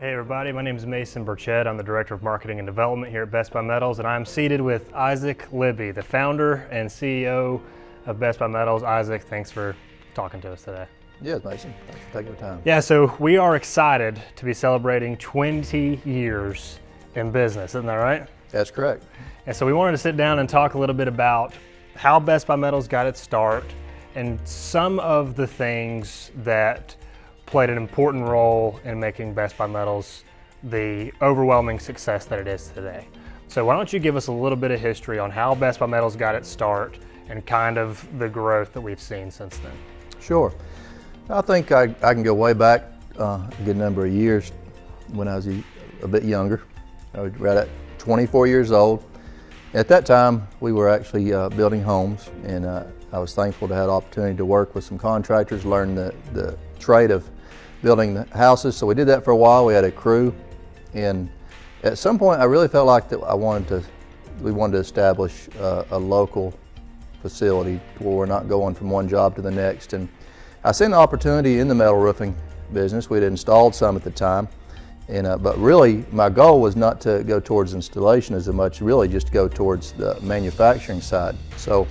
Hey everybody, my name is Mason Burchett. I'm the Director of Marketing and Development here at Best Buy Metals, and I'm seated with Isaac Libbey, the founder and CEO of Best Buy Metals. Isaac, thanks for talking to us today. Yes, Mason, thanks for taking the time. Yeah, so we are excited to be celebrating 20 years in business, isn't that right? That's correct. And so we wanted to sit down and talk a little bit about how Best Buy Metals got its start and some of the things that played an important role in making Best Buy Metals the overwhelming success that it is today. So why don't you give us a little bit of history on how Best Buy Metals got its start and kind of the growth that we've seen since then? Sure. I think I can go way back a good number of years when I was a bit younger. I was right at 24 years old. At that time, we were actually building homes, and I was thankful to have the opportunity to work with some contractors, learn the trade of building the houses. So we did that for a while. We had a crew, and at some point I really felt like that we wanted to establish a local facility where we're not going from one job to the next. And I seen the opportunity in the metal roofing business. We'd installed some at the time, and but really my goal was not to go towards installation as much, really just to go towards the manufacturing side. So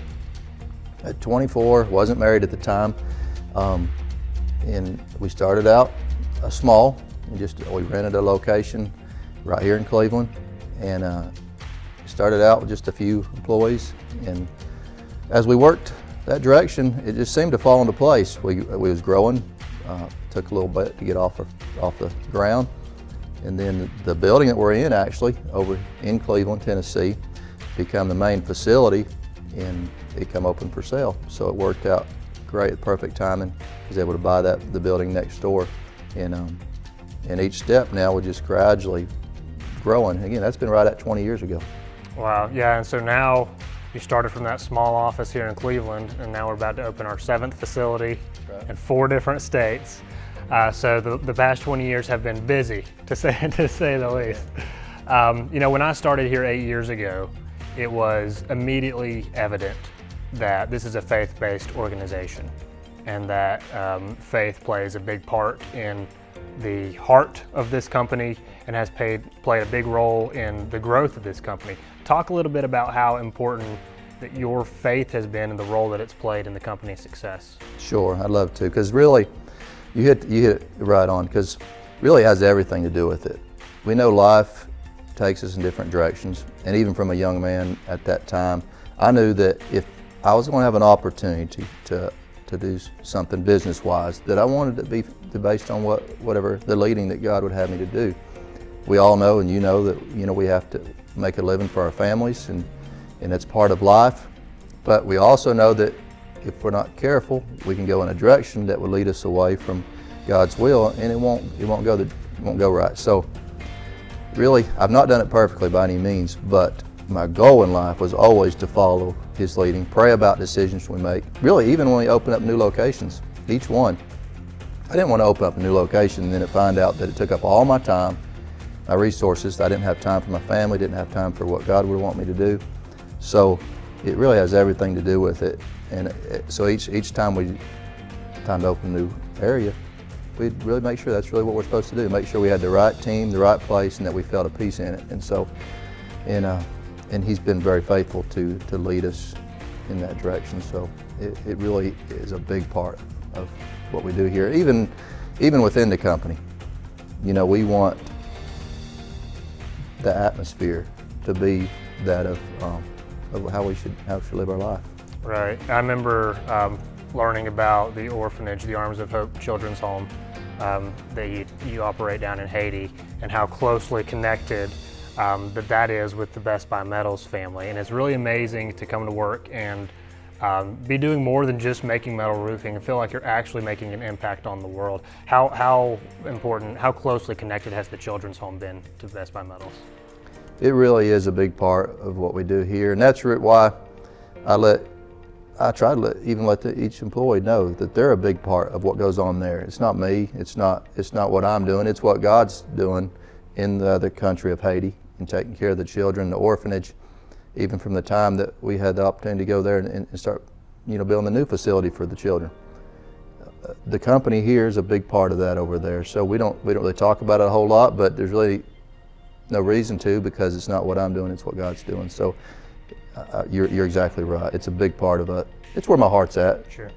at 24, wasn't married at the time, and we started out small. We rented a location right here in Cleveland, and started out with just a few employees. And as we worked that direction, it just seemed to fall into place. We was growing. Took a little bit to get off the ground, and then the building that we're in, actually over in Cleveland, Tennessee, became the main facility, and it come open for sale. So it worked out great, at perfect timing. I was able to buy the building next door, and each step now we're just gradually growing. Again, that's been right at 20 years ago. Wow, yeah, and so now you started from that small office here in Cleveland, and now we're about to open our 7th facility in 4 different states. So the past 20 years have been busy, to say the least. You know, when I started here 8 years ago, it was immediately evident that this is a faith-based organization, and that faith plays a big part in the heart of this company and has played a big role in the growth of this company. Talk a little bit about how important that your faith has been and the role that it's played in the company's success. Sure, I'd love to, because really, you hit it right on, because really it has everything to do with it. We know life takes us in different directions, and even from a young man at that time, I knew that if I was going to have an opportunity to do something business-wise, that I wanted it to be based on whatever the leading that God would have me to do. We all know, and you know, that we have to make a living for our families, and it's part of life. But we also know that if we're not careful, we can go in a direction that will lead us away from God's will, and it won't go right. So really, I've not done it perfectly by any means, but my goal in life was always to follow His leading, pray about decisions we make. Really, even when we open up new locations, each one, I didn't want to open up a new location and then find out that it took up all my time, my resources. I didn't have time for my family, didn't have time for what God would want me to do. So it really has everything to do with it. And so each time to open a new area, we'd really make sure that's really what we're supposed to do. Make sure we had the right team, the right place, and that we felt a peace in it. And so, and He's been very faithful to lead us in that direction. So it really is a big part of what we do here. Even within the company, you know, we want the atmosphere to be that of how we should live our life. Right. I remember learning about the orphanage, the Arms of Hope Children's Home, that you operate down in Haiti, and how closely connected that is with the Best Buy Metals family. And it's really amazing to come to work and be doing more than just making metal roofing and feel like you're actually making an impact on the world. How important, how closely connected has the Children's Home been to Best Buy Metals? It really is a big part of what we do here, and that's why I try to let each employee know that they're a big part of what goes on there. It's not me, it's not what I'm doing, it's what God's doing in the country of Haiti and taking care of the children, the orphanage. Even from the time that we had the opportunity to go there and start, building a new facility for the children. the company here is a big part of that over there. So we don't really talk about it a whole lot, but there's really no reason to, because it's not what I'm doing, it's what God's doing. So you're exactly right. It's a big part of it. It's where my heart's at. Sure.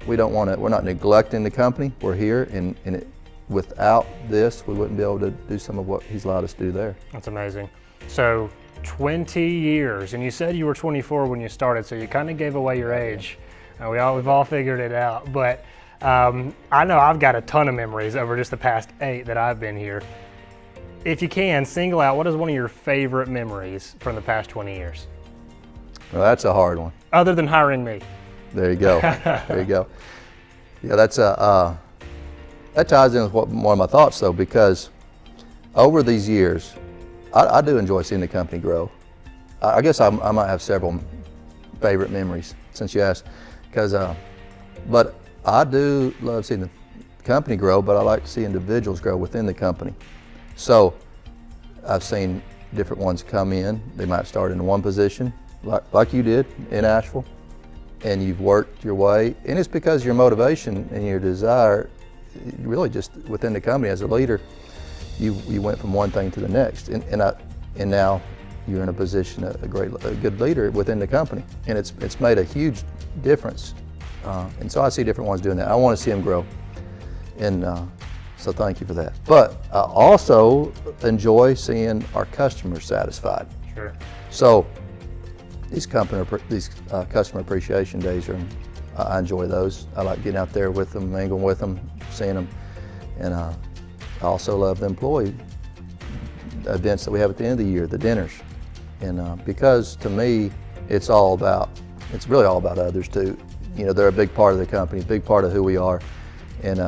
We don't want to, we're not neglecting the company. We're here, and without this, we wouldn't be able to do some of what He's allowed us to do there. That's amazing. So 20 years, and you said you were 24 when you started, so you kind of gave away your age. We've all figured it out, but I know I've got a ton of memories over just the past 8 that I've been here. If you can, single out, what is one of your favorite memories from the past 20 years? Well, that's a hard one. Other than hiring me. There you go. There you go. Yeah, that ties in with one of my thoughts, though, because over these years, I do enjoy seeing the company grow. I guess I might have several favorite memories, since you asked, but I do love seeing the company grow, but I like to see individuals grow within the company. So I've seen different ones come in. They might start in one position, like you did in Asheville, and you've worked your way, and it's because your motivation and your desire, really just within the company as a leader, you went from one thing to the next, and now you're in a position, a good leader within the company, and it's made a huge difference. And so I see different ones doing that. I want to see them grow, and so thank you for that. But I also enjoy seeing our customers satisfied. Sure. So these customer appreciation days I enjoy those. I like getting out there with them, mingling with them, seeing them, and I also love the employee events that we have at the end of the year, the dinners, and because to me it's really all about others too. You know, they're a big part of the company, a big part of who we are, and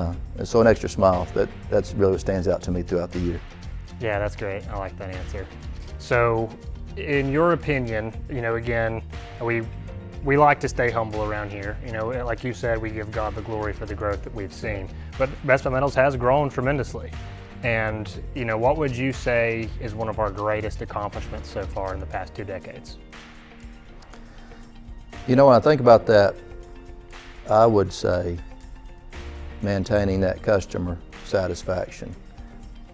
so an extra smile, that's really what stands out to me throughout the year. Yeah, that's great. I like that answer. So in your opinion, you know, again, we like to stay humble around here. You know, like you said, we give God the glory for the growth that we've seen. But Best Buy Metals has grown tremendously. And, you know, what would you say is one of our greatest accomplishments so far in the past 2 decades? You know, when I think about that, I would say maintaining that customer satisfaction.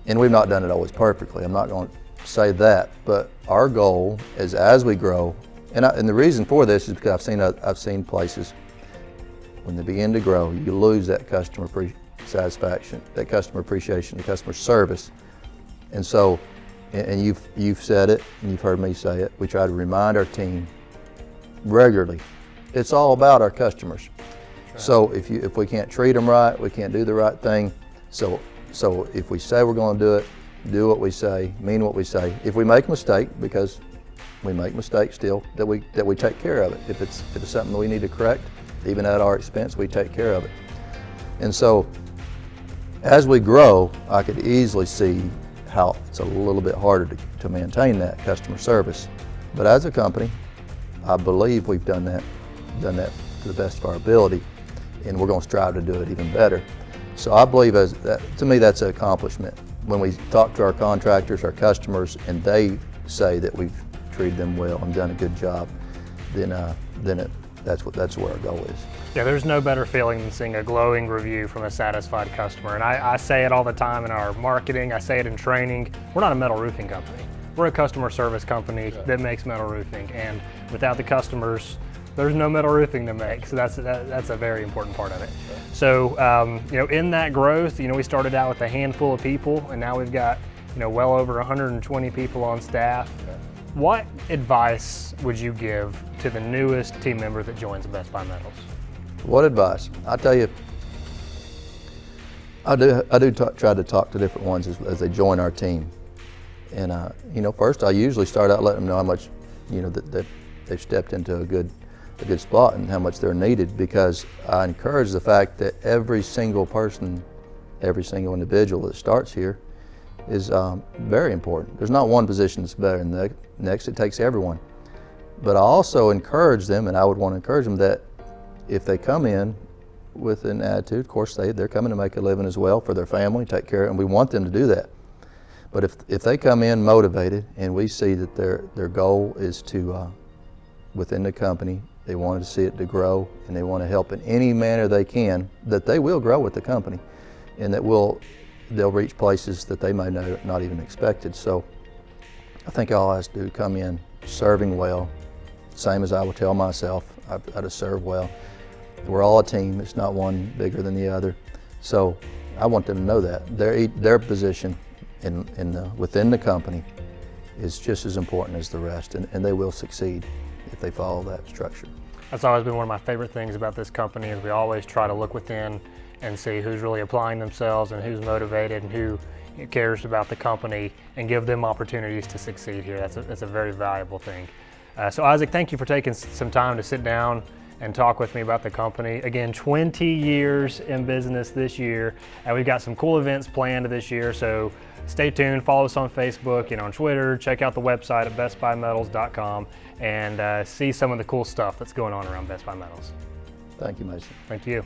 And we've not done it always perfectly. I'm not going to say that, but our goal is, as we grow, and the reason for this is because I've seen places when they begin to grow, you lose that customer satisfaction, that customer appreciation, the customer service, and so, and you've said it, and you've heard me say it. We try to remind our team regularly. It's all about our customers. Right. So if we can't treat them right, we can't do the right thing. So if we say we're going to do it, do what we say, mean what we say. If we make a mistake, because we make mistakes still, that we take care of it. If it's something that we need to correct, even at our expense, we take care of it. And so as we grow, I could easily see how it's a little bit harder to maintain that customer service. But as a company, I believe we've done that to the best of our ability, and we're going to strive to do it even better. So I believe, to me, that's an accomplishment. When we talk to our contractors, our customers, and they say that we've treated them well and done a good job, then that's where our goal is. Yeah, there's no better feeling than seeing a glowing review from a satisfied customer. And I say it all the time in our marketing, I say it in training. We're not a metal roofing company. We're a customer service company that makes metal roofing, and without the customers, there's no metal roofing to make. So that's a very important part of it. So you know, in that growth, you know, we started out with a handful of people, and now we've got, you know, well over 120 people on staff. What advice would you give to the newest team member that joins Best Buy Metals? What advice? I tell you, I do try to talk to different ones as they join our team, and you know, first I usually start out letting them know how much, you know, that they've stepped into a good spot and how much they're needed, because I encourage the fact that every single person, every single individual that starts here is very important. There's not one position that's better than the next. It takes everyone. But I also encourage them, and I would want to encourage them, that if they come in with an attitude, of course they're coming to make a living as well for their family, take care, and we want them to do that. But if they come in motivated, and we see that their goal is to, within the company, They want to see it to grow, and they want to help in any manner they can, that they will grow with the company, and that they'll reach places that they may not even expected. So I think all has to do come in serving well, same as I would tell myself, I to serve well. We're all a team, it's not one bigger than the other. So I want them to know that. Their position within the company is just as important as the rest, and they will succeed if they follow that structure. That's always been one of my favorite things about this company, is we always try to look within and see who's really applying themselves and who's motivated and who cares about the company, and give them opportunities to succeed here. That's a very valuable thing. So Isaac, thank you for taking some time to sit down and talk with me about the company. Again, 20 years in business this year, and we've got some cool events planned this year, so stay tuned, follow us on Facebook and on Twitter, check out the website at bestbuymetals.com, and see some of the cool stuff that's going on around Best Buy Metals. Thank you, Mason. Thank you.